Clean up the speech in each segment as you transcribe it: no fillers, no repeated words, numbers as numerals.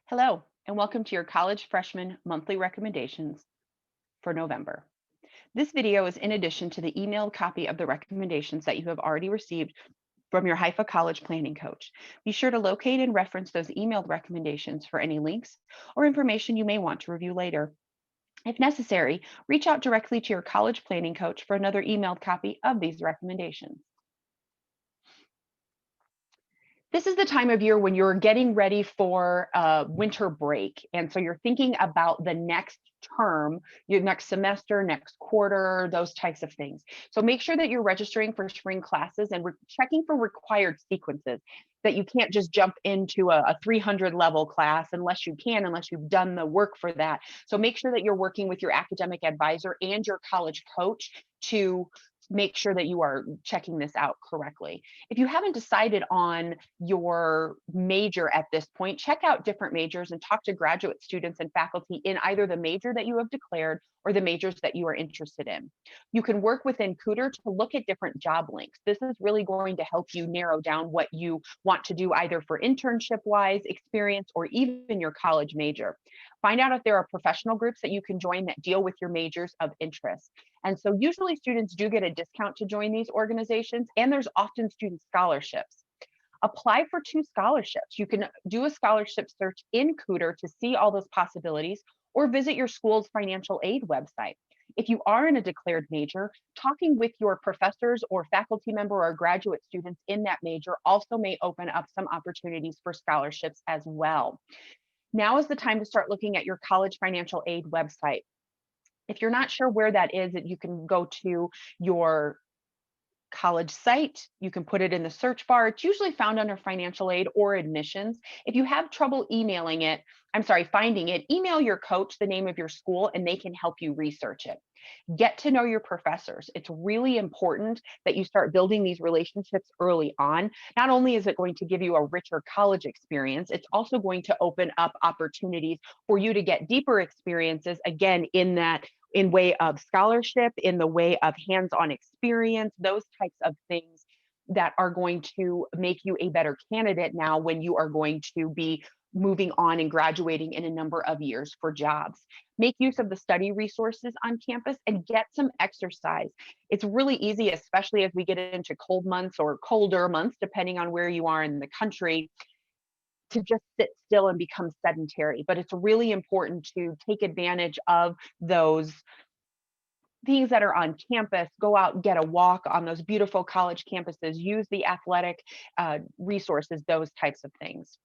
Hello, and welcome to your College Freshman Monthly Recommendations for November. This video is in addition to the emailed copy of the recommendations that you have already received from your Haifa College Planning Coach. Be sure to locate and reference those emailed recommendations for any links or information you may want to review later. If necessary, reach out directly to your college planning coach for another emailed copy of these recommendations. This is the time of year when you're getting ready for winter break. And so you're thinking about the next term, your next semester, next quarter, those types of things. So make sure that you're registering for spring classes and checking for required sequences, that you can't just jump into a 300 level class unless you've done the work for that. So make sure that you're working with your academic advisor and your college coach to make sure that you are checking this out correctly. If you haven't decided on your major at this point, check out different majors and talk to graduate students and faculty in either the major that you have declared or the majors that you are interested in. You can work within Cooter to look at different job links. This is really going to help you narrow down what you want to do either for internship wise experience or even your college major. Find out if there are professional groups that you can join that deal with your majors of interest. And so usually students do get a discount to join these organizations, and there's often student scholarships. Apply for 2 scholarships. You can do a scholarship search in Cooter to see all those possibilities, or visit your school's financial aid website. If you are in a declared major, talking with your professors or faculty member or graduate students in that major also may open up some opportunities for scholarships as well. Now is the time to start looking at your college financial aid website. If you're not sure where that is, you can go to your college site. You can put it in the search bar. It's usually found under financial aid or admissions. If you have trouble finding it, email your coach the name of your school and they can help you research it. Get to know your professors. It's really important that you start building these relationships early on. Not only is it going to give you a richer college experience, it's also going to open up opportunities for you to get deeper experiences again in way of scholarship, in the way of hands-on experience, those types of things that are going to make you a better candidate now when you are going to be moving on and graduating in a number of years for jobs. Make use of the study resources on campus and get some exercise. It's really easy, especially as we get into cold months or colder months, depending on where you are in the country, to just sit still and become sedentary. But it's really important to take advantage of those things that are on campus. Go out and get a walk on those beautiful college campuses, use the athletic resources, those types of things.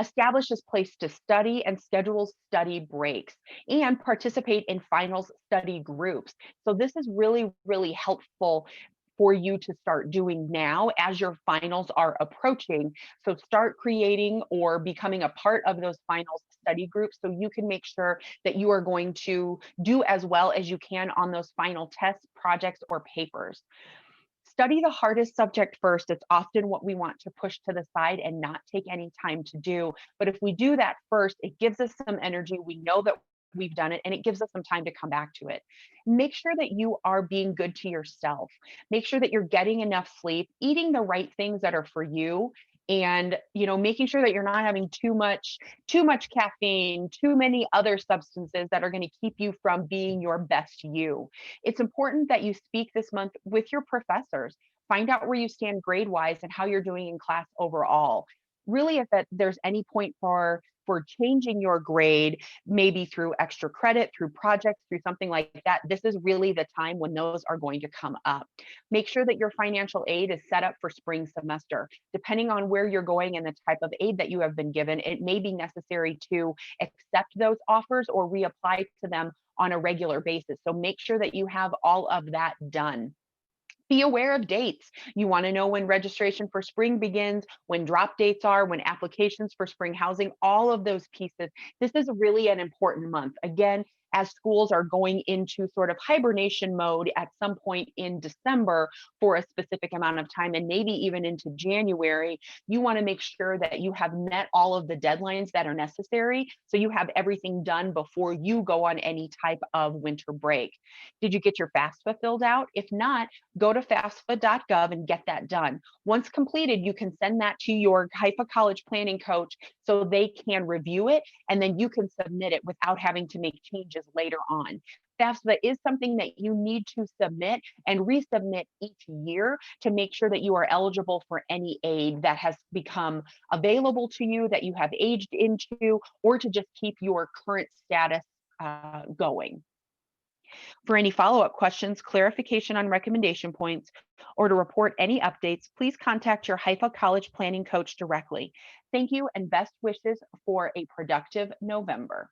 Establish a place to study and schedule study breaks, and participate in finals study groups. So this is really, really helpful for you to start doing now as your finals are approaching. So start creating or becoming a part of those finals study groups so you can make sure that you are going to do as well as you can on those final tests, projects, or papers. Study the hardest subject first. It's often what we want to push to the side and not take any time to do. But if we do that first, it gives us some energy. We know that we've done it and it gives us some time to come back to it. Make sure that you are being good to yourself. Make sure that you're getting enough sleep, eating the right things that are for you, and making sure that you're not having too much caffeine, too many other substances that are going to keep you from being your best you. It's important that you speak this month with your professors. Find out where you stand grade wise and how you're doing in class overall. Really, if there's any point for changing your grade, maybe through extra credit, through projects, through something like that, this is really the time when those are going to come up. Make sure that your financial aid is set up for spring semester. Depending on where you're going and the type of aid that you have been given, it may be necessary to accept those offers or reapply to them on a regular basis. So make sure that you have all of that done. Be aware of dates. You want to know when registration for spring begins, when drop dates are, when applications for spring housing, all of those pieces. This is really an important month. Again, as schools are going into sort of hibernation mode at some point in December for a specific amount of time, and maybe even into January, you want to make sure that you have met all of the deadlines that are necessary. So you have everything done before you go on any type of winter break. Did you get your FAFSA filled out? If not, go to FAFSA.gov and get that done. Once completed, you can send that to your Haifa College planning coach so they can review it, and then you can submit it without having to make changes later on. FAFSA is something that you need to submit and resubmit each year to make sure that you are eligible for any aid that has become available to you, that you have aged into, or to just keep your current status going. For any follow-up questions, clarification on recommendation points, or to report any updates, please contact your Haifa College planning coach directly. Thank you and best wishes for a productive November.